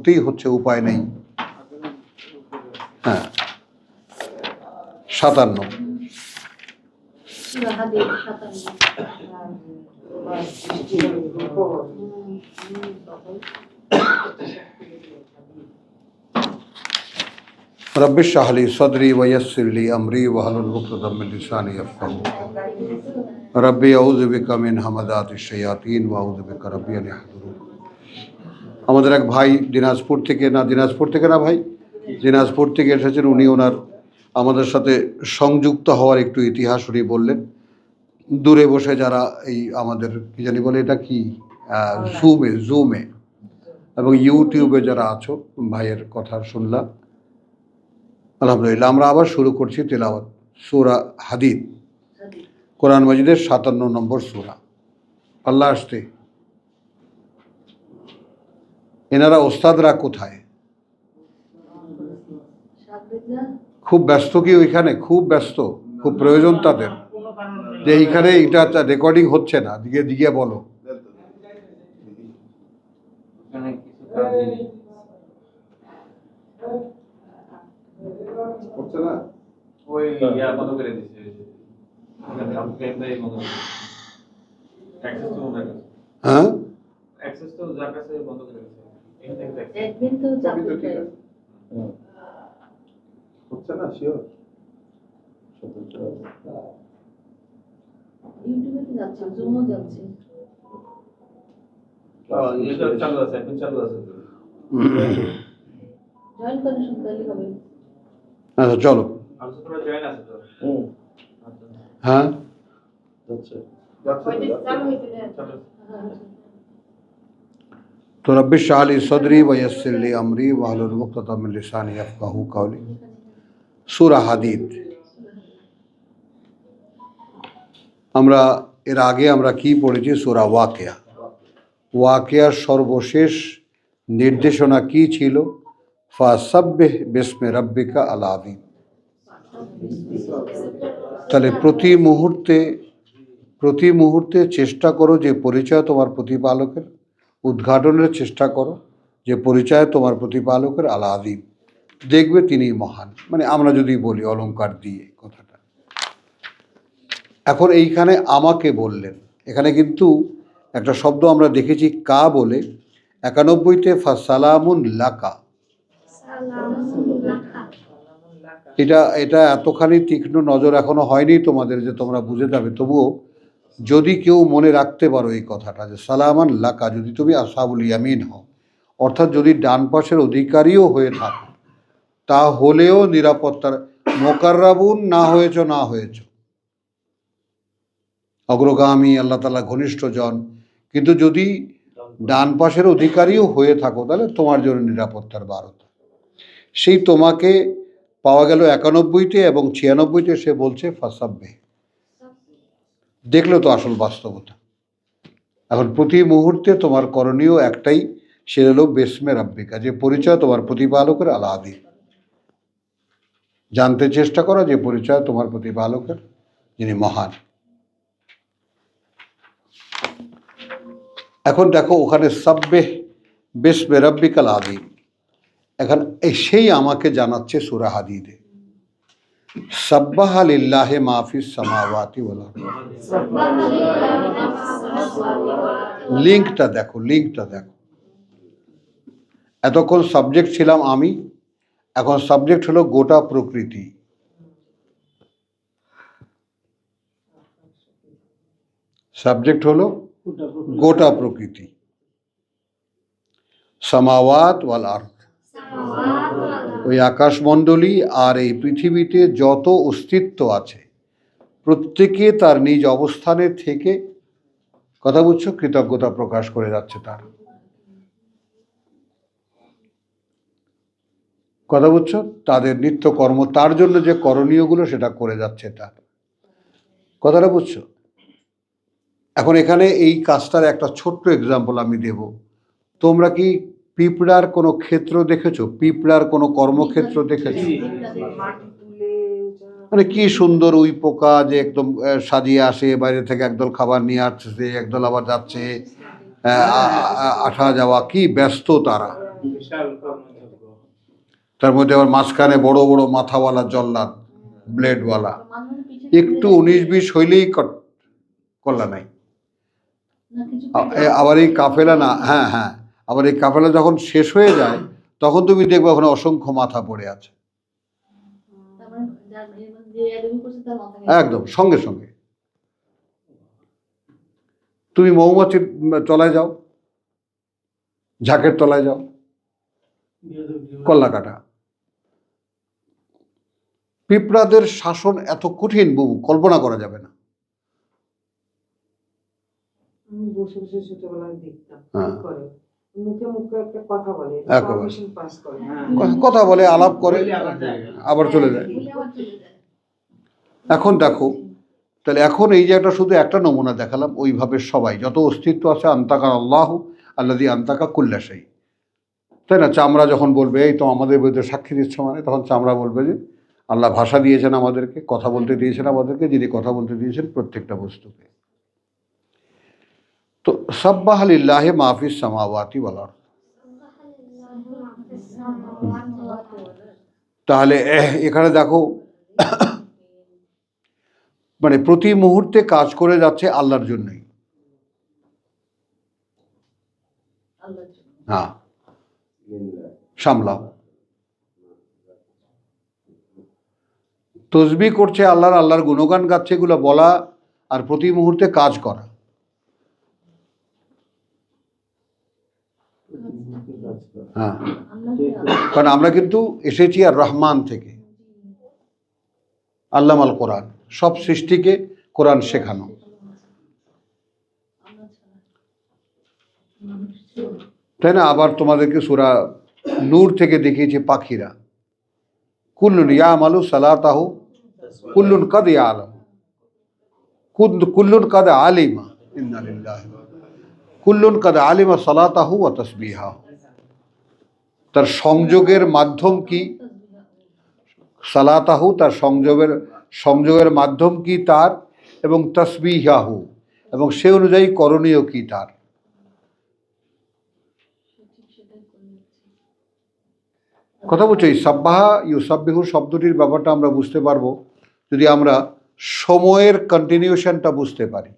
করতেই হচ্ছে, উপায় নেই। হ্যাঁ, 57। रब्बि इश्रह ली सदरी वयस्सिर ली अमरी वहलुल उक़दतम मिन लिसानी यफ़क़हू रब्बी अऊज़ु बिका मिन हमाज़ातिश शयातीन व अऊज़ु बिका रब्बी अन यहज़ुरून। আমাদের এক ভাই দিনাজপুর থেকে না ভাই, দিনাজপুর থেকে এসেছেন। উনি ওনার আমাদের সাথে সংযুক্ত হওয়ার একটু ইতিহাস উনি বললেন। দূরে বসে যারা এই আমাদের কি জানি বলে এটা কি জুমে এবং ইউটিউবে যারা আছো, ভাইয়ের কথা শুনলাম, আলহামদুলিল্লাহ। আমরা আবার শুরু করছি তেলাওয়াত সূরা হাদিদ, কোরআন মাজিদের 57 নম্বর সূরা। আল্লাহ আসতে এনারা ওস্তাদরা কোথায়? খুব ব্যস্ত কি ওইখানে? খুব ব্যস্ত, খুব প্রয়োজন তাদের যে এইখানে এটা রেকর্ডিং হচ্ছে না, দিকে দিকে বলো। হ্যাঁ, হচ্ছে না শিওর। ইউটিউবে যাচ্ছে, জুমও যাচ্ছে। এটা চালু আছে, এখন চালু আছে। জয়েন করে শুনতে হবে। আচ্ছা চলো, আলোচনা জয়েন আছে তো। হ্যাঁ আচ্ছা চালু হইতে দেন। তো রব্বি ইশরাহ লি সদরি ওয়াইয়াসসির লি আমরি ওয়াহলুল উকদাতাম মিন লিসানি ইয়াফকাহু কাওলি। সূরা হাদিদ। আমরা এর আগে আমরা কি পড়েছি? সূরা ওয়াকিয়া। ওয়াকিয়ার সর্বশেষ নির্দেশনা কি ছিল? ফাসাব্বিহ বিসমি রাব্বিকা আল আযীম। তাহলে প্রতি মুহূর্তে চেষ্টা করো যে পরিচয় তোমার প্রতিপালকের, উদ্ঘাটনের চেষ্টা করো যে পরিচয় তোমার প্রতিপালকের আল আযীম। দেখবে তিনি মহান। মানে আমরা যদি বলি অলংকার দিয়ে কথাটা। এখন এইখানে আমাকে বললেন, এখানে কিন্তু একটা শব্দ আমরা দেখেছি কা বলে 91-তে ফাসালামুন লাকা। এটা এতখানি তীক্ষ্ণ নজর এখনো হয়নি তোমাদের যে তোমরা বুঝে যাবে। তবুও যদি কেউ মনে রাখতে পারো এই কথাটা যে সালামান লাকা, যদি তুমি আসহাবুল ইয়ামিন হও, অর্থাৎ যদি ডান পাশের অধিকারীও হয়ে থাকো, তা হলেও নিরাপত্তার মোকাররাবুন না হয়েছ অগ্রগামী, আল্লাহ তাআলা ঘনিষ্ঠ জন, কিন্তু যদি ডান পাশের অধিকারীও হয়ে থাকো তাহলে তোমার জন্য নিরাপত্তার বারতা। সেই তোমাকে পাওয়া গেল 91-তে এবং 96-তে সে বলছে ফাসাব্বিহ। দেখলো তো আসল বাস্তবতা। এখন প্রতি মুহূর্তে তোমার করণীয় একটাই, সে হলো বিসমে রাব্বিকা, যে পরিচয় তোমার প্রতিপালকের আল আযীম। জানতে চেষ্টা করো যে পরিচয় তোমার প্রতিপালকের, যিনি মহান। এখন দেখো ওখানে সাব্বিহ বিসমি রাব্বিকাল আযীম, এখন সেই আমাকে জানাচ্ছে সূরা হাদিদে সাব্বাহা লিল্লাহি মা ফিস সামাওয়াতি ওয়াল আরদ। লিঙ্কটা দেখো। এতক্ষণ সাবজেক্ট ছিলাম আমি, এখন সাবজেক্ট হলো গোটা প্রকৃতি। সাবজেক্ট হলো গোটা প্রকৃতি। সামাওয়াত ওয়াল আরদ, ওই আকাশমণ্ডলী আর এই পৃথিবীতে যত অস্তিত্ব আছে প্রত্যেকে তার নিজ অবস্থানে থেকে, কথা বুঝছো, কৃতজ্ঞতা প্রকাশ করে যাচ্ছে তার। কথা বুঝছো, তাদের নিত্যকর্ম, তার জন্য যে করণীয়গুলো সেটা করে যাচ্ছে তার। কথাটা বুঝছো? এখন এখানে এই কাজটার একটা ছোট্ট এক্সাম্পল আমি দেব। তোমরা কি পিঁপড়ার কোনো ক্ষেত্র দেখেছো? পিঁপড়ার কোনো কর্মক্ষেত্র দেখেছো? মানে কি সুন্দর উই পোকা যে একদম সাজিয়ে আসে বাইরে থেকে, একদল খাবার নিয়ে আসছে, একদল আবার যাচ্ছে, আসা যাওয়া, কি ব্যস্ত তারা। বিশাল কর্মযজ্ঞ। তার মধ্যে আবার মাঝখানে বড় বড় মাথাওয়ালা জল্লাদ, ব্লেডওয়ালা, মানুষ পিছিয়ে একটু 19-20 হইলেই কল্লা নাই। না কিছু আবার এই কাফেলা না, হ্যাঁ হ্যাঁ, আবার এই কাফেলা যখন শেষ হয়ে যায় তখন তুমি দেখবে ওখানে অসংখ্য মাথা পড়ে আছে, তারপরে যার যে অ্যাডমি করছে তার মাথা একদম সঙ্গে সঙ্গে। তুমি মৌমাছির তলায় যাও, ঝাঁকের তলায় যাও, কল্লা কাটা। পিঁপড়াদের শাসন এত কঠিন বাবু, কল্পনা করা যাবে না। আমি বসে বসে ছোটবেলায় দেখতাম হ্যাঁ। কি করে, মুখে মুখে একটা কথা বলে, একেবারে। পারমিশন পাস করে। কথা বলে, আলাপ করে, আবার চলে যায়। বলে আবার চলে যায়। এখন দেখো, তাহলে এখন এই যে একটা শুধু একটা নমুনা দেখালাম, ওইভাবে সবাই যত অস্তিত্ব আছে, আন্তাকা আল্লাহ আল্লাযী আন্তাকা কুল্লা শাই, তাই না? চামড়া যখন বলবে এই তো আমাদের বিরুদ্ধে সাক্ষী দিচ্ছ, মানে তখন চামড়া বলবে যে আল্লাহ ভাষা দিয়েছেন আমাদেরকে, কথা বলতে দিয়েছেন আমাদেরকে, যিনি কথা বলতে দিয়েছেন প্রত্যেকটা বস্তুকে। তো সাব্বাহ লিল্লাহি মা ফিস সামাওয়াতি ওয়াল আরদ। তাহলে এখানে দেখো, মানে প্রতি মুহূর্তে কাজ করে যাচ্ছে আল্লাহর জন্যই। আল্লাহর জন্য। হ্যাঁ, সামলাও। তসবিহ করছে আল্লাহর, আল্লাহর গুণগান গাচ্ছে, এগুলো বলা আর প্রতি মুহূর্তে কাজ করা। হ্যাঁ, আমরা কি আল্লাহ- কারণ আমরা কিন্তু এসেছি আর রহমান থেকে, আল্লাহ আল কোরআন, সব সৃষ্টিকে কোরআন শেখানো। আমরা ছাড়া মানুষ ছিল না। তাই না? আবার তোমাদেরকে সূরা নূর থেকে দেখিয়েছে পাখিরা, কুল্লুন ইয়ামালু সালাতাহু কুল্লুন কাদ ইয়ালাম, কুল্লুন কাদ আলিমা, ইন্না লিল্লাহি কুল্লুন কাদ আলিমা সালাতাহু ওয়া তাসবিহাহু। তার সংযোগের মাধ্যম কি? সালাতাহু, তার সংযোগের মাধ্যম কি তার, এবং তাসবিহাহু, এবং সে অনুযায়ী করণীয় কি তার। ঠিক সেটাই করে যাচ্ছে। কথা বলছো, এই সাব্বাহা ইউসাব্বিহু শব্দটির ব্যাপারটা আমরা বুঝতে পারবো যদি আমরা সময়ের কন্টিনিউশনটা বুঝতে পারি।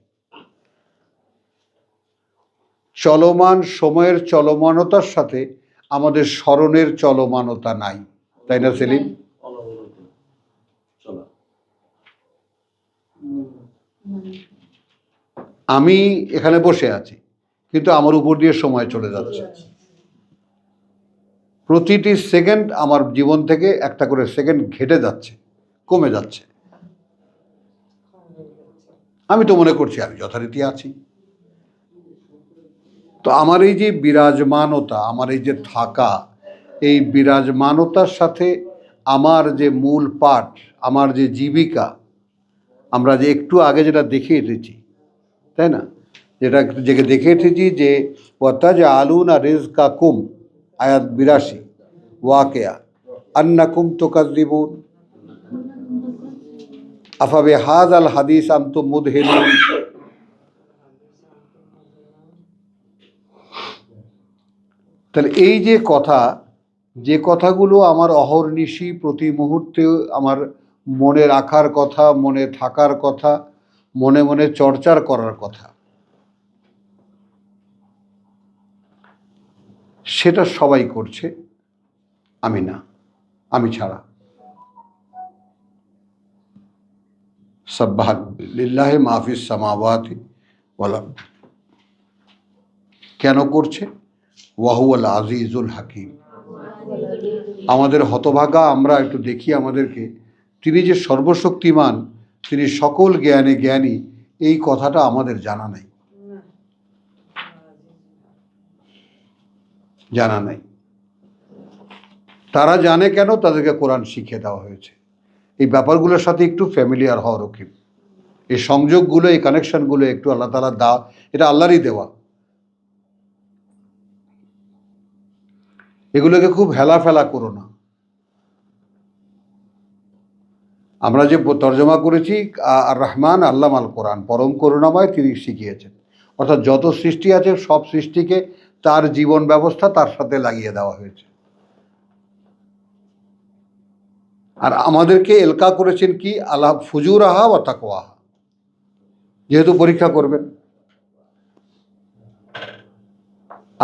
চলমান সময়ের চলমানতার সাথে আমাদের স্মরণের চলমানতা নাই, তাই না সেলিম? আমি এখানে বসে আছি, কিন্তু আমার উপর দিয়ে সময় চলে যাচ্ছে। প্রতিটি সেকেন্ড আমার জীবন থেকে একটা করে সেকেন্ড ঘেটে যাচ্ছে, কমে যাচ্ছে। আমি তো মনে করছি আমি যথারীতি আছি। তো আমার এই যে বিরাজমানতা, আমার এই যে থাকা, এই বিরাজমানতার সাথে আমার যে মূল পাঠ, আমার যে জীবিকা, আমরা যে একটু আগে যেটা দেখে এসেছি, তাই না? যেটা দেখে এসেছি যে ওয়াতাজ আলুনা রিজকা কুম, আয়াত 82, ওয়াকিয়া আন্নাকুম তুকাজ্জিবুন আফাবে হাযাল হাদিস আনতুম মুদহিনুন। তাহলে এই যে কথা, যে কথাগুলো আমার অহর্নিশি প্রতি মুহূর্তে আমার মনে রাখার কথা, মনে থাকার কথা, মনে মনে চর্চার করার কথা, সেটা সবাই করছে, আমি না, আমি ছাড়া। সাব্বাহ লিল্লাহি মা ফিস সামাওয়াতি ওয়াল আরদ। কেন করছে? ওয়াহুয়াল আজিজুল হাকিম। আমাদের হতভাগা আমরা একটু দেখি আমাদেরকে, তিনি যে সর্বশক্তিমান, তিনি সকল জ্ঞানে জ্ঞানী, এই কথাটা আমাদের জানা নাই, জানা নাই। তারা জানে কেন? তাদেরকে কোরআন শিখিয়ে দেওয়া হয়েছে। এই ব্যাপারগুলোর সাথে একটু ফ্যামিলিয়ার হওয়া রকিব। এই সংযোগগুলো, এই কানেকশনগুলো একটু আল্লাহ তাআলা দাও, এটা আল্লাহরই দেওয়া। এগুলোকে খুব হেলাফেলা করো না। আমরা যে তর্জমা করেছি আর রহমান আল্লাম আল কোরআন, পরম করুণাময়, তিনি শিখিয়েছেন। অর্থাৎ যত সৃষ্টি আছে সব সৃষ্টিকে তার জীবন ব্যবস্থা তার সাথে লাগিয়ে দেওয়া হয়েছে। আর আমাদেরকে এলকা করেছেন কি, আল্লাহ ফুজুরাহা ওয়া তাকওয়াহা, যেহেতু পরীক্ষা করবেন।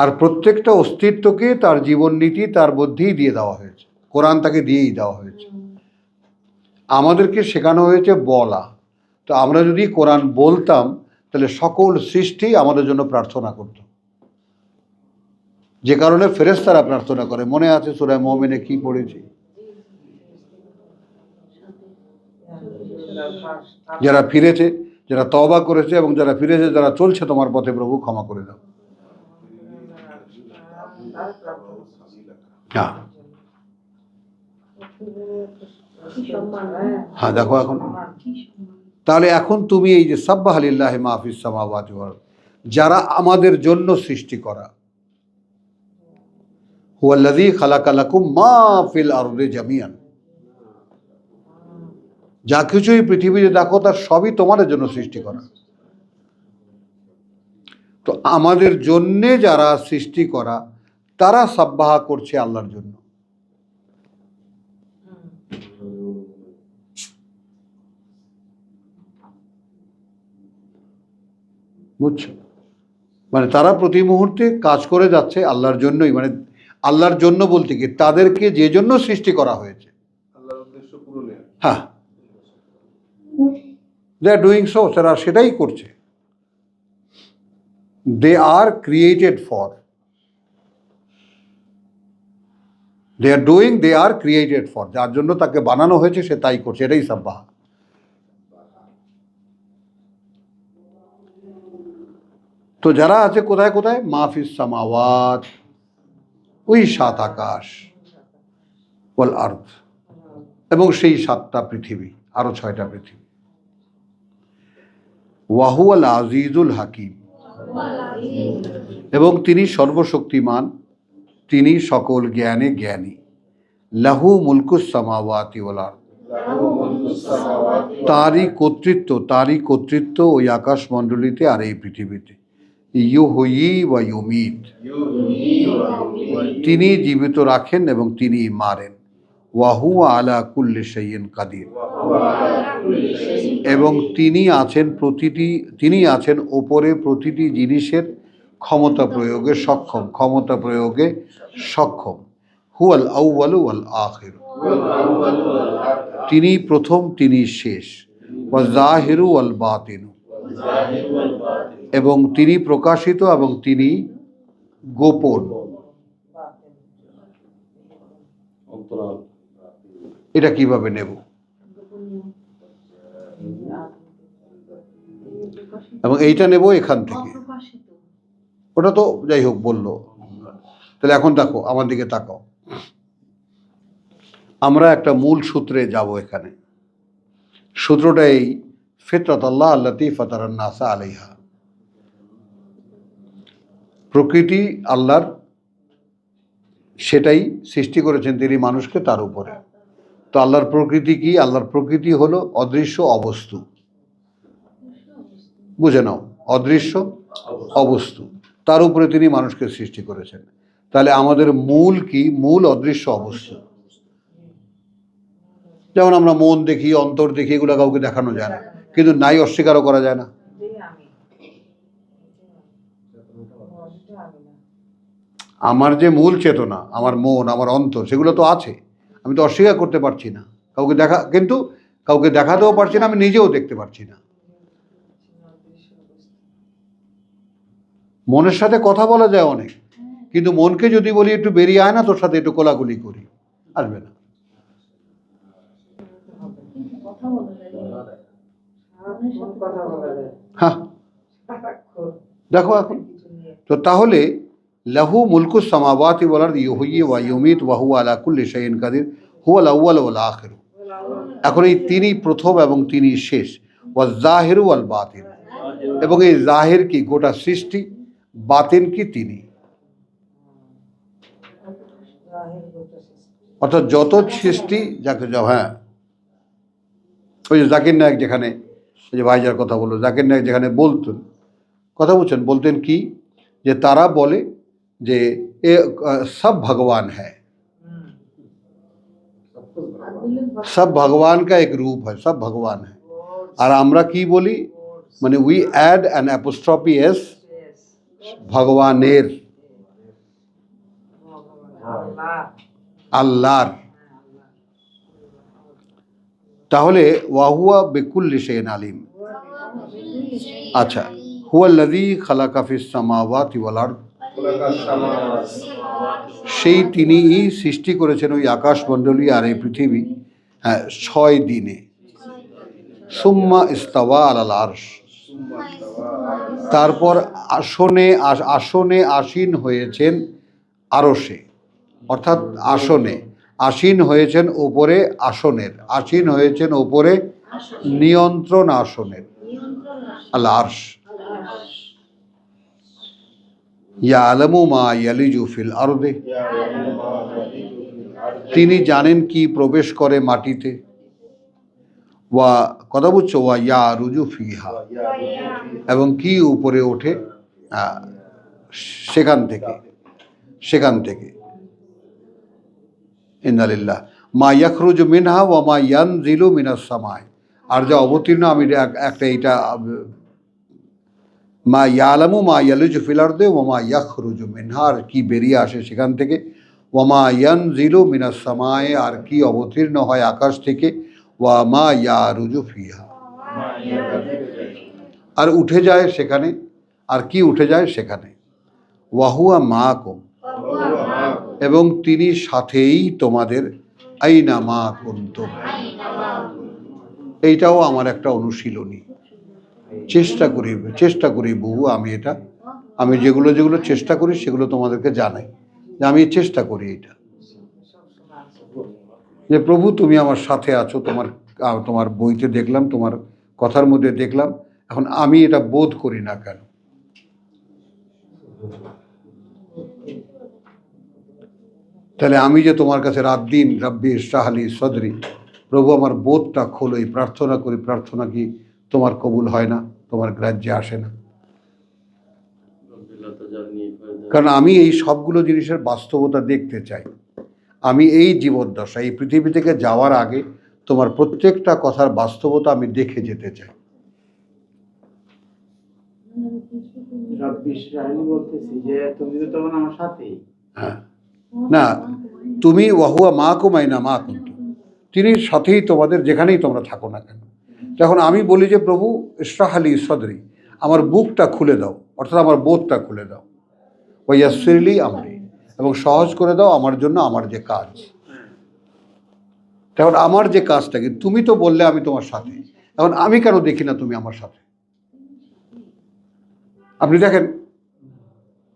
আর প্রত্যেকটা অস্তিত্বকে তার জীবন নীতি তার মধ্যেই দিয়ে দেওয়া হয়েছে, কোরআন তাকে দিয়েই দেওয়া হয়েছে। আমাদেরকে শেখানো হয়েছে বলা। তো আমরা যদি কোরআন বলতাম তাহলে সকল সৃষ্টি আমাদের জন্য প্রার্থনা করত, যে কারণে ফেরেশতারা প্রার্থনা করে। মনে আছে সূরা মুমিনে কি পড়েছি? যারা ফিরেছে, যারা তওবা করেছে এবং যারা ফিরেছে, যারা চলছে তোমার পথে, প্রভু ক্ষমা করে দাও। হ্যাঁ হ্যাঁ, দেখো এখন তাহলে এখন তুমি এই যে সাব্বাহা লিল্লাহি মা ফিস সামাওয়াতি ওয়াল আরদ, যারা আমাদের জন্য সৃষ্টি করা, হুয়াল্লাযী খালাকা লাকুম মা ফিল আরদি জামিয়ান, যা কিছুই পৃথিবীতে দেখো তার সবই তোমাদের জন্য সৃষ্টি করা। তো আমাদের জন্যে যারা সৃষ্টি করা তারা সাব্বাহা করছে আল্লাহর জন্য। বুঝছো? মানে তারা প্রতি মুহূর্তে কাজ করে যাচ্ছে আল্লাহর জন্যই। মানে আল্লাহর জন্য বলতে কি, তাদেরকে যে জন্য সৃষ্টি করা হয়েছে, হ্যাঁ, দে আর ডুইং সো, তারা সেটাই করছে। They are created for, they are doing, they are created for, যার জন্য তাকে বানানো হয়েছে সে তাই করছে, এটাই সাব্বাহা। তো যারা আছে কোথায় কোথায়, মাহফিস সামাওয়াত, ওই 7 আকাশ, ওয়াল আরদ, এবং সেই 7টা পৃথিবী, আরো 6টা পৃথিবী। ওয়াহুয়াল আজিজুল হাকিম, এবং তিনি সর্বশক্তিমান, তিনি সকল জ্ঞানে জ্ঞানী। লাহু মুলকুস সামাওয়াতি ওয়াল আরদ, তারই কর্তৃত্ব ওই আকাশমণ্ডলীতে আর এই পৃথিবীতে। ইউহয়ী ওয়া ইউমীত, তিনি জীবিত রাখেন এবং তিনি মারেন। ওয়া হুয়া আলা কুল্লি শাইইন কাদির, এবং তিনি আছেন ওপরে প্রতিটি জিনিসের ক্ষমতা প্রয়োগে সক্ষম। হুয়াল আউয়ালু ওয়াল আখির, তিনি প্রথম তিনি শেষ। ওয়া যাহিরু ওয়াল বাতিনু, এবং তিনি প্রকাশিত এবং তিনি গোপন। এটা কিভাবে নেব? এবং এইটা নেব এখান থেকে, ওটা তো যাই হোক বললো। তাহলে এখন দেখো, আমার দিকে তাকাও, আমরা একটা মূল সূত্রে যাব এখানে। সূত্রটা এই, ফিতরাত আল্লাহ আল্লাতী ফাতারান নাসা আলাইহা, প্রকৃতি আল্লাহর, সেটাই সৃষ্টি করেছেন তিনি মানুষকে তার উপরে। তো আল্লাহর প্রকৃতি কি? আল্লাহর প্রকৃতি হলো অদৃশ্য অবস্তু। বুঝে নাও, অদৃশ্য অবস্তু, তার উপরে তিনি মানুষকে সৃষ্টি করেছেন। তাহলে আমাদের মূল কি? মূল অদৃশ্য অবস্থা। যেমন আমরা মন দেখি, অন্তর দেখি, এগুলো কাউকে দেখানো যায় না, কিন্তু নাই অস্বীকারও করা যায় না। আমার যে মূল চেতনা, আমার মন, আমার অন্তর, সেগুলো তো আছে, আমি তো অস্বীকার করতে পারছি না। কিন্তু কাউকে দেখাতেও পারছি না, আমি নিজেও দেখতে পারছি না। মনের সাথে কথা বলা যায় অনেক, কিন্তু মনকে যদি বলি একটু বেরিয়ে আয় না, তোর সাথে একটু কোলাকুলি করি, আসবে না। হ্যাঁ, দেখো এখন। তো তাহলে লাহু মুলকুস সামাওয়াতি ওয়াল আরদি ইউহয়ী ওয়া ইউমীত ওয়া হুয়া আলা কুল্লি শাইইন কাদির হুয়াল আউয়াল ওয়াল আখির। এখন এই তিনি প্রথম এবং তিনি শেষ। ওয়া যাহিরু ওয়াল বাতিন, এবং এই জাহির কি? গোটা সৃষ্টি। বাতিন কি? তিনি। অর্থাৎ যত সৃষ্টি যাকে যাও, হ্যাঁ, ওই যে জাকির নায়ক যেখানে, ওই যে ভাইজার কথা বললো, জাকির নায়ক যেখানে বলতেন কথা বলছেন, বলতেন কি যে তারা বলে যে এ সব भगवान है, सब भगवान का एक रूप है, सब भगवान है। আর আমরা কি বলি, মানে we add an apostrophe S, ভগবানের, আল্লাহর। তাহলে ওয়াহুয়া বিকুল্লি শাইইন আলিম। আচ্ছা, হুয়াল্লাযী খালাকা ফিস সামাওয়াতি ওয়াল আরদ, সেই তিনিই সৃষ্টি করেছেন ওই আকাশমণ্ডলী আর এই পৃথিবী, হ্যাঁ, 6 দিনে। সুম্মা ইস্তাওয়া আলাল আরশ, তারপর আসনে আসীন হয়েছেন আরশে, অর্থাৎ আসনে আসীন হয়েছেন ওপরে, আসনের আসীন হয়েছেন ওপরে, নিয়ন্ত্রণ আসনের, আল আরশ। ইয়ালামু মা ইয়ালিজু ফিল আরদে, তিনি জানেন কি প্রবেশ করে মাটিতে, ওয়া কথা বুঝছো, ওয়া ইয়ারুজু ফিহা, এবং কি উপরে ওঠে সেখান থেকে। ইন্নালিল্লাহ মা ইয়াখরুজু মিনহা ওয়া মা ইয়ানজিলু মিনাস সামায়, আর যা অবতীর্ণ, আমি একটা এইটা মা ইয়ালামু মা ইয়ালিজু ফিল আরদে ওয়া মা ইয়াখরুজু মিনহা, আর কি বেরিয়ে আসে সেখান থেকে, ওয়া মা ইয়ানজিলু মিনাস সামায়, আর কি অবতীর্ণ হয় আকাশ থেকে, ওয়া মা ইয়ারুজু ফিহা, আর উঠে যায় সেখানে, আর কি উঠে যায় সেখানে। ওয়াহুয়া মাকুম, এবং তিনি সাথেই তোমাদের, আইনা মা কুনতুম। এইটাও আমার একটা অনুশীলনী, চেষ্টা করি বহু, আমি যেগুলো চেষ্টা করি সেগুলো তোমাদেরকে জানাই, যে আমি চেষ্টা করি এটা, যে প্রভু তুমি আমার সাথে আছো, তোমার বইতে দেখলাম, তোমার কথার মধ্যে দেখলাম, এখন আমি এটা বোধ করি না কেন। তাহলে আমি যে তোমার কাছে রাত দিন রব্বি ইশরাহ লি সদরি, প্রভু আমার বোধটা খোলো, এই প্রার্থনা করি, প্রার্থনা কি তোমার কবুল হয় না, তোমার গ্রাহ্যে আসে না? কারণ আমি এই সবগুলো জিনিসের বাস্তবতা দেখতে চাই। আমি এই জীবদ্দশা, এই পৃথিবী থেকে যাওয়ার আগে তোমার প্রত্যেকটা কথার বাস্তবতা আমি দেখে যেতে চাই। বলতেছি যে তুমি তো তখন আমার সাথেই। হ্যাঁ, না, তুমি ওয়াহুয়া মাকুম আইনা মা কুনতুম, তিনি সাথেই তোমাদের যেখানেই তোমরা থাকো না কেন। যখন আমি বলি যে প্রভু ইশরাহ লি সদরি, আমার বুকটা খুলে দাও, অর্থাৎ আমার বোধটা খুলে দাও, ওয়া ইয়াসসির লি আমরি, এবং সহজ করে দাও আমার জন্য আমার যে কাজ। তখন আমার যে কাজটাকে তুমি তো বললে আমি তোমার সাথে, এখন আমি কেন দেখি না তুমি আমার সাথে? আপনি দেখেন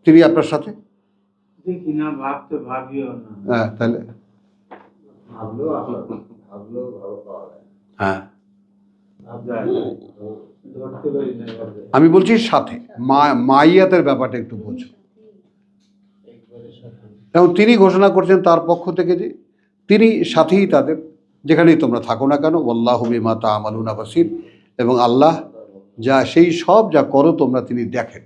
তিনি আপনার সাথে, দেখি না, ভাবতে ভাবিও না। হ্যাঁ, তাহলে হ্যাঁ, ধরতে পারি না। আমি বলছি সাথে, মাইয়াতের ব্যাপারটা একটু বোঝো। এবং তিনি ঘোষণা করছেন তার পক্ষ থেকে যে তিনি সাথেই তাদের, যেখানেই তোমরা থাকো না কেন, ওয়াল্লাহু বিমা তা'মালুনা বাসীর, এবং আল্লাহ যা সেই সব যা করো তোমরা তিনি দেখেন।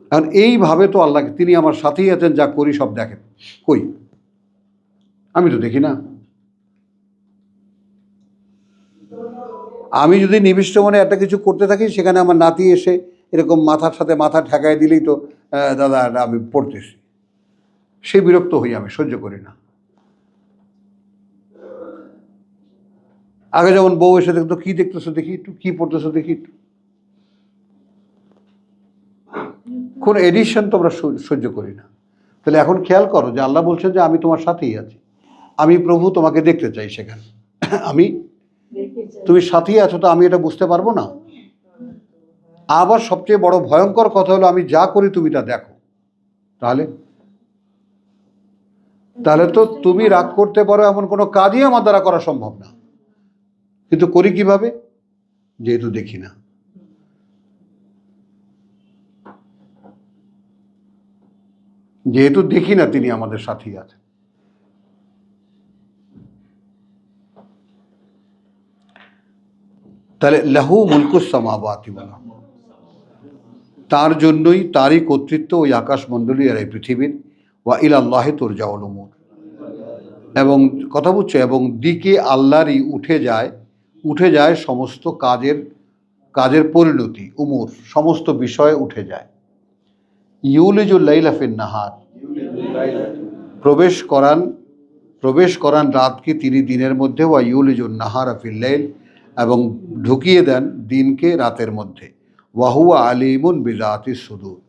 কারণ এইভাবে তো আল্লাহকে, তিনি আমার সাথেই আছেন, যা করি সব দেখেন, কই আমি তো দেখি না। আমি যদি নিবিষ্ট মনে একটা কিছু করতে থাকি, সেখানে আমার নাতি এসে এরকম মাথার সাথে মাথা ঠেকায় দিলেই তো দাদা আমি পড়তেছি, সে বিরক্ত হই, আমি সহ্য করি না। আগে যেমন বউ এসে দেখতো, কি দেখতেছো দেখি একটু, কি পড়তেছো দেখি একটু, কোন এডিশন তোমরা সহ্য করি না। তাহলে এখন খেয়াল করো যে আল্লাহ বলছেন যে আমি তোমার সাথেই আছি, আমি প্রভু তোমাকে দেখতে চাই সেখানে, আমি, তুমি সাথেই আছো, তো আমি এটা বুঝতে পারবো না? আবার সবচেয়ে বড় ভয়ঙ্কর কথা হলো আমি যা করি তুমি তা দেখো। তাহলে তো তুমি রাগ করতে পারো এমন কোনো কাজই আমার দ্বারা করা সম্ভব না, কিন্তু করি কিভাবে? যেহেতু দেখি না। যেহেতু দেখি না তিনি আমাদের সাথেই আছেন। তাহলে লাহু মুলকুস সামাওয়াতি ওয়াল আরদ, তার জন্যই, তারই কর্তৃত্ব ওই আকাশমণ্ডলী আর এই পৃথিবীর। ওয়া ইলাল্লাহি তুরজাউল উমুর, এবং কথা বুঝছো, এবং দিকে আল্লাহরই উঠে যায় সমস্ত কাজের পরিণতি, উমুর সমস্ত বিষয়ে উঠে যায়। ইউলিজুল লাইলা ফিন নাহার, প্রবেশ করান রাতকে তিনি দিনের মধ্যে। ওয়া ইউলিজুন নাহারা ফিল লাইল, এবং ঢুকিয়ে দেন দিনকে রাতের মধ্যে। ওয়াহুয়া আলিমুন বিযাতিস সুদূর,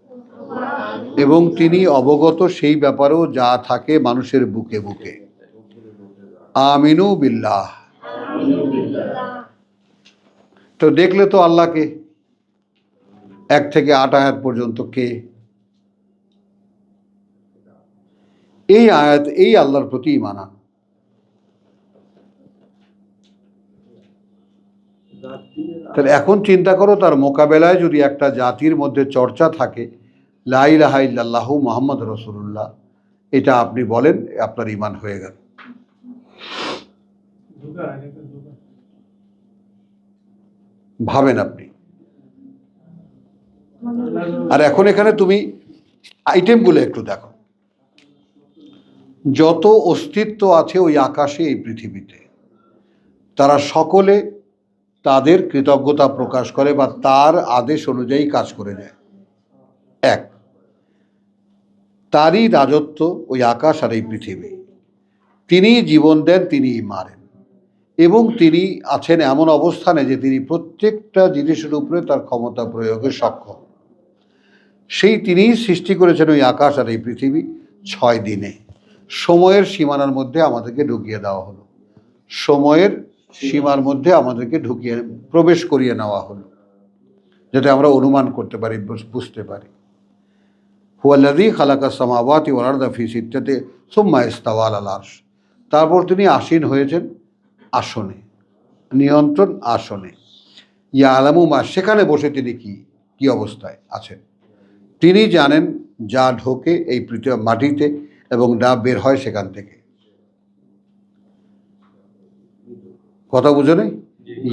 এবং তিনি অবগত সেই ব্যাপারেও যা থাকে মানুষের বুকে বুকে। আমিনু বিল্লাহ। তো দেখলে তো আল্লাহকে, 1 থেকে 8 আয়াত পর্যন্ত কে? এই আয়াত এই আল্লাহর প্রতি ঈমান আনা। তাহলে এখন চিন্তা করো, তার মোকাবেলায় যদি একটা জাতির মধ্যে চর্চা থাকে লা ইলাহা ইল্লাল্লাহু মুহাম্মদ রাসূলুল্লাহ, এটা আপনি বলেন, আপনার ঈমান হয়ে গেল। ভাবেন আপনি। আর এখন এখানে তুমি আইটেমগুলো একটু দেখো, যত অস্তিত্ব আছে ওই আকাশে, এই পৃথিবীতে, তারা সকলে তাদের কৃতজ্ঞতা প্রকাশ করে বা তার আদেশ অনুযায়ী কাজ করে যায়। এক, তারই রাজত্ব ওই আকাশ আর এই পৃথিবী। তিনি জীবন দেন, তিনিই মারেন, এবং তিনি আছেন এমন অবস্থানে যে তিনি প্রত্যেকটা জিনিসের উপরে তার ক্ষমতা প্রয়োগে সক্ষম। সেই তিনিই সৃষ্টি করেছেন ওই আকাশ আর এই পৃথিবী 6 দিনে। সময়ের সীমানার মধ্যে আমাদেরকে ঢুকিয়ে দেওয়া হলো, সময়ের সীমার মধ্যে আমাদেরকে প্রবেশ করিয়ে নেওয়া হলো, যাতে আমরা অনুমান করতে পারি, বুঝতে পারি। হুয়াল্লাযী খালাকাস সামাওয়াতি ওয়াল আরদা ফি সিত্তাতি সুম্মা ইস্তাওয়া আলাল আরশ, তারপর তিনি আসীন হয়েছেন আসনে, নিয়ন্ত্রণ আসনে। ইয়ালামু মা, সেখানে বসে তিনি কি অবস্থায় আছেন। তিনি জানেন যা ঢোকে এই পৃথিবী মাটিতে এবং যা বের হয় সেখান থেকে। কথা বুঝো নেই?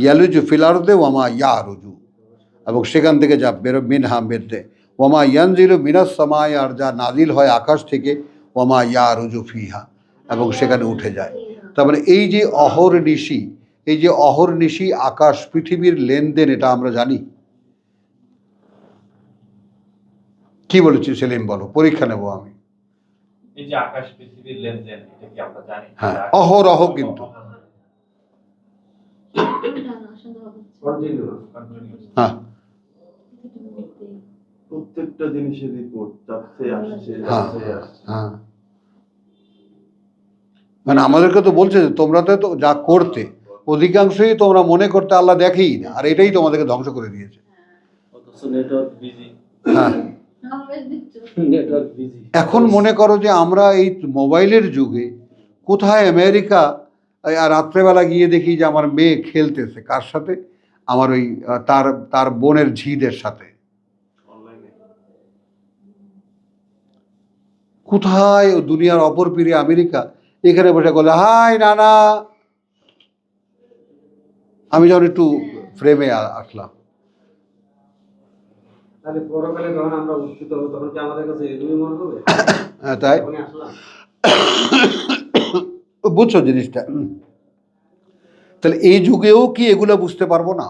ইয়ালুজু ফিল আরদে ওয়ামা ইয়ারুজু, এবং সেখান থেকে যা বেরো মিনহা বেরতে, ওয়ামা ইয়ানজিলু মিনাস সামাই, আর যা নাজিল হয় আকাশ থেকে, ওয়ামা ইয়ারুজু ফিহা, এবং সেখানে উঠে যায়। তার মানে এই যে অহর্নিশি আকাশ পৃথিবীর লেনদেন, এটা আমরা জানি। কি বলেছি সেলিম, বলো, পরীক্ষা নেব আমি। এই যে আকাশ পৃথিবীর লেনদেন, এটা কি আমরা জানি? হ্যাঁ, অহরহ কিন্তু। হ্যাঁ, প্রত্যেকটা জিনিসের রিপোর্ট যাচ্ছে আসছে। হ্যাঁ, মানে আমাদেরকে তো বলছে যে তোমরা তো যা করতে অধিকাংশই তোমরা মনে করতে আল্লাহ দেখেই না, আর এটাই তোমাদেরকে ধ্বংস করে দিয়েছে। হ্যাঁ, এখন মনে করো যে আমরা এই মোবাইলের যুগে কোথায় আমেরিকা, আর রাত্রেবেলা গিয়ে দেখি যে আমার মেয়ে খেলতেছে কার সাথে, আমার ওই তার বোনের ঝিদের সাথে। কোথায় দুনিয়ার অপর পীরে আমেরিকা, এখানে বসে বলে হাই নানা। আমি যখন একটু ফ্রেমে আসলাম, তাহলে পরকালে যখন আমরা উত্থিত হব তখন কি আমাদের কাছে এগুলি মনে হবে? হ্যাঁ, তাই বুঝছো জিনিসটা। তাহলে এই যুগেও কি এগুলো বুঝতে পারবো না?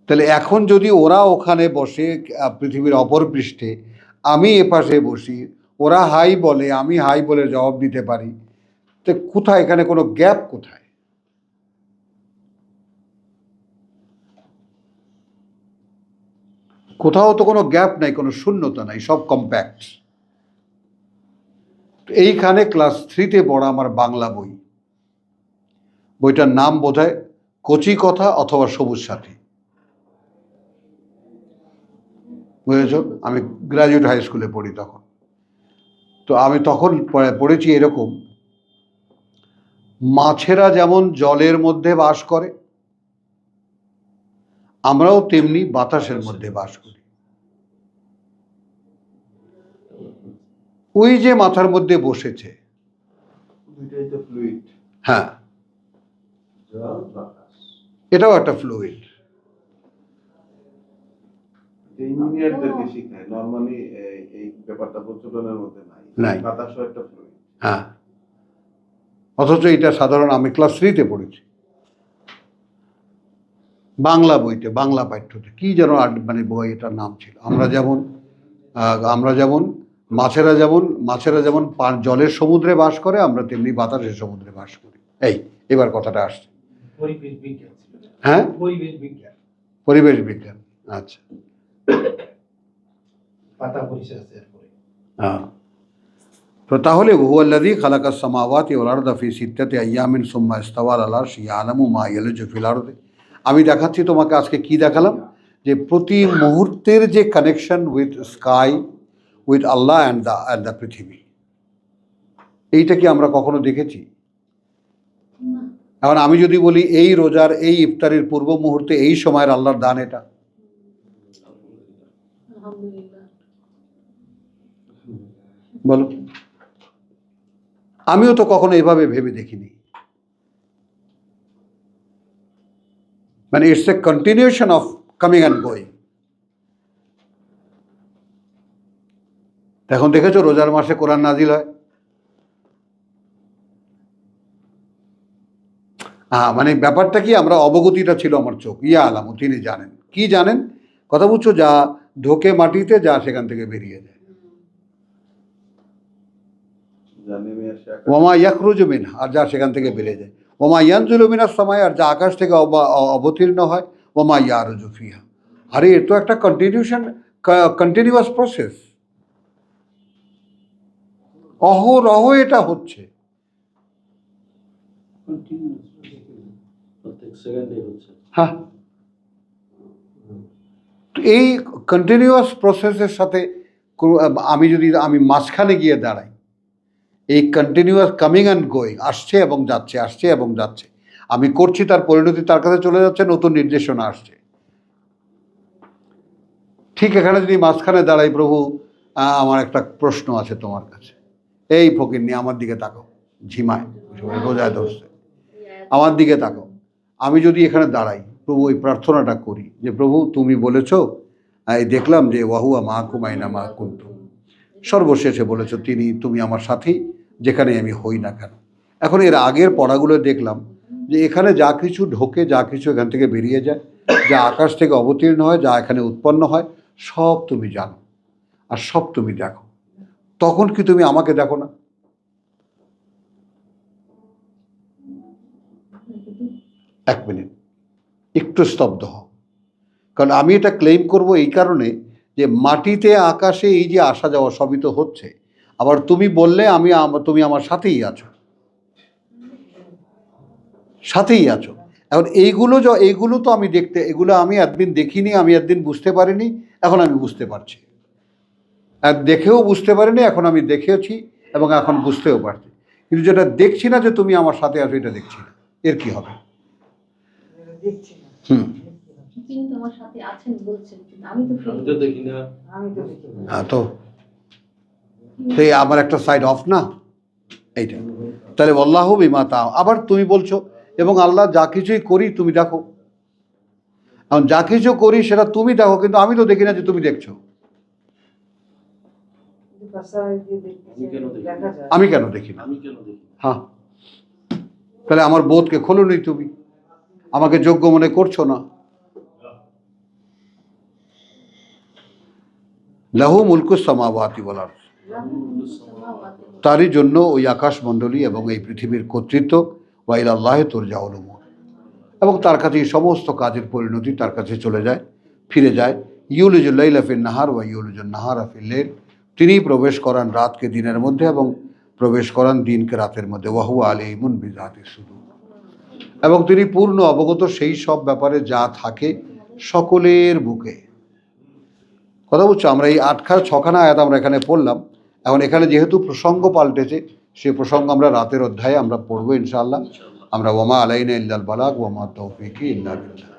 তাহলে এখন যদি ওরা ওখানে বসে পৃথিবীর অপর পৃষ্ঠে, আমি এপাশে বসি, ওরা হাই বলে, আমি হাই বলে জবাব দিতে পারি, তো কোথায় এখানে কোনো গ্যাপ কোথায়? কোথাও তো কোনো গ্যাপ নাই, কোনো শূন্যতা নাই, সব কম্প্যাক্ট। এইখানে ক্লাস 3-তে পড়া আমার বাংলা বইটার নাম বোধহয় কচি কথা অথবা সবুজ সাথী, বুঝেছ? আমি গ্রাজুয়েট হাই স্কুলে পড়ি তখন। তো আমি তখন পড়েছি এরকম, মাছেরা যেমন জলের মধ্যে বাস করে, আমরাও তেমনি বাতাসের মধ্যে বাস করি। ওই যে মাথার মধ্যে বসেছে, দুইটাই তো ফ্লুইড। হ্যাঁ, জল বাতাস। এটাও একটা ফ্লুইড। ইঞ্জিনিয়ারদেরকে শিখায় নরমালি এই ব্যাপারটা প্রচলনের মধ্যে নাই। নাই। বাতাসও একটা ফ্লুইড। হ্যাঁ, অথচ এটা সাধারণ আমি ক্লাস 3-তে পড়েছি, বাংলা বইতে, বাংলা পাঠ্যতে কি যেন মানে বই, এটার নাম ছিল। আমরা যেমন মাছেরা যেমন জলের সমুদ্রে বাস করে, আমরা তেমনি বাতাসের সমুদ্রে বাস করি। এবার কথাটা আসছে। পরিবেশ বিজ্ঞান ছিল। হ্যাঁ, পরিবেশ বিজ্ঞান, পরিবেশ বিজ্ঞান। আচ্ছা, পাতা পরিচয় আছে এরপরে। হ্যাঁ। তো তাহলে হুয়াল্লাযী খালাকাস সামাওয়াতি ওয়াল আরদা ফি সিত্তাতি আইয়ামিন সুম্মা ইস্তাওয়া আলাল আরশি ইয়ালামু মা ইয়ালজু ফিল আরদি। আমি দেখাচ্ছি তোমাকে আজকে কি দেখালাম, যে প্রতি মুহূর্তের যে connection with sky, with Allah and the পৃথিবী, এইটা কি আমরা কখনো দেখেছি? না। এখন আমি যদি বলি এই রোজার এই ইফতারের পূর্ব মুহূর্তে এই সময়ের আল্লাহর দান এটা, আলহামদুলিল্লাহ। বলো। আমিও তো কখনো এভাবে ভেবে দেখিনি। মানে it's a continuation of coming and going. এখন দেখেছো রোজার মাসে কোরআন নাজিল হয়। হ্যাঁ, মানে ব্যাপারটা কি, আমরা অবগতিটা ছিল আমার চোখ, ইয়া আলামু, তিনি জানেন। কি জানেন? কথা বুঝছো, যা ঢোকে মাটিতে, যা সেখান থেকে বেরিয়ে যায়। যা নেমে আসে আকাশ ওমা ইয়াখরুজু মিনহা, আর যা সেখান থেকে বেরিয়ে যায়। ওমা ইয়ানজুলু মিনাস সামাই, আর যা আকাশ থেকে অবতীর্ণ হয়। ওমা ইয়ারুজু ফিহা। আরে এ তো একটা কন্টিনিউয়াস প্রসেস, অহরহ এটা হচ্ছে। প্রত্যেক সেকেন্ডে হচ্ছে। হ্যাঁ, তো এই কন্টিনিউয়াস প্রসেসের সাথে আমি মাঝখানে গিয়ে দাঁড়াই, এই কন্টিনিউয়াস কামিং অ্যান্ড গোয়িং, আসছে এবং যাচ্ছে, আসছে এবং যাচ্ছে, আমি করছি, তার পরিণতি তার কাছে চলে যাচ্ছে, নতুন নির্দেশনা আসছে। ঠিক এখানে যদি মাঝখানে দাঁড়াই, প্রভু আমার একটা প্রশ্ন আছে তোমার কাছে, এই ফকিন্নি আমার দিকে তাকাও, ঝিমায় রোজায় ধরছে, আমার দিকে তাকাও। আমি যদি এখানে দাঁড়াই, প্রভু ওই প্রার্থনাটা করি যে প্রভু তুমি বলেছো, এই দেখলাম যে ওয়াহুয়া মাহকুম আইনা মা কুনতুম, সর্বশেষে বলেছো তুমি আমার সাথেই যেখানে আমি হই না কেন। এখন এর আগের পড়াগুলো দেখলাম যে এখানে যা কিছু ঢোকে, যা কিছু এখান থেকে বেরিয়ে যায়, যা আকাশ থেকে অবতীর্ণ হয়, যা এখানে উৎপন্ন হয়, সব তুমি জানো আর সব তুমি দেখো। তখন কি তুমি আমাকে দেখো না? এক মিনিট, একটু স্তব্ধ হও। কারণ আমি এটা ক্লেম করব এই কারণে যে মাটিতে আকাশে এই যে আসা যাওয়া সবই তো হচ্ছে, আবার তুমি বললে তুমি আমার সাথেই আছো, সাথেই আছো। এখন এইগুলো তো আমি এগুলো আমি একদিন দেখিনি, আমি একদিন বুঝতে পারিনি, এখন আমি বুঝতে পারছি। আর দেখেও বুঝতে পারিনি, এখন আমি দেখেছি এবং এখন বুঝতেও পারছি। কিন্তু যেটা দেখছি না যে তুমি আমার সাথে আছো, এটা দেখছি না, এর কি হবে? তিনি তো আমার সাথে আছেন বলছেন, কিন্তু আমি তো আমি তো দেখি না। হ্যাঁ, তো এই আমার একটা সাইড অফ না এইটা। তাহলে আল্লাহু বিমা তাআমালুন, আবার তুমি বলছো এবং আল্লাহ যা কিছুই করি তুমি দেখো। এখন যা কিছু করি সেটা তুমি দেখো, কিন্তু আমি তো দেখি না যে তুমি দেখছো। আমি কেন দেখি না? হ্যাঁ, তাহলে আমার বোধকে খোলোনি তুমি, আমাকে যোগ্য মনে করছো না। লাহু মুলকুস সামাওয়াতি ওয়াল আরদ, তারই জন্য ওই আকাশমণ্ডলী এবং এই পৃথিবীর কর্তৃত্ব। ওয়া ইলাল্লাহি তুরজাউল উমুর, এবং তার কাছে সমস্ত কাজের পরিণতি তার কাছে চলে যায়, ফিরে যায়। ইউলিজুল লাইলা ফিন নাহার ওয়া ইউলিজুন নাহারা ফিল লাইল, তিনিই প্রবেশ করান রাতকে দিনের মধ্যে এবং প্রবেশ করান দিনকে রাতের মধ্যে। ওয়া হুয়া আলিমুন বিযাতিস সুদূর, এবং তিনি পূর্ণ অবগত সেই সব ব্যাপারে যা থাকে সকলের বুকে। কথা বুঝছো? আমরা এই 6খানা আয়াত আমরা এখানে পড়লাম। এখন এখানে যেহেতু প্রসঙ্গ পাল্টেছে, সেই প্রসঙ্গ আমরা রাতের অধ্যায়ে আমরা পড়বো ইনশাআল্লাহ। আমরা ওয়ামা আলাইনা ইল্লাল বালাগ ওয়ামা তাওফীকি ইল্লা বিল্লাহ।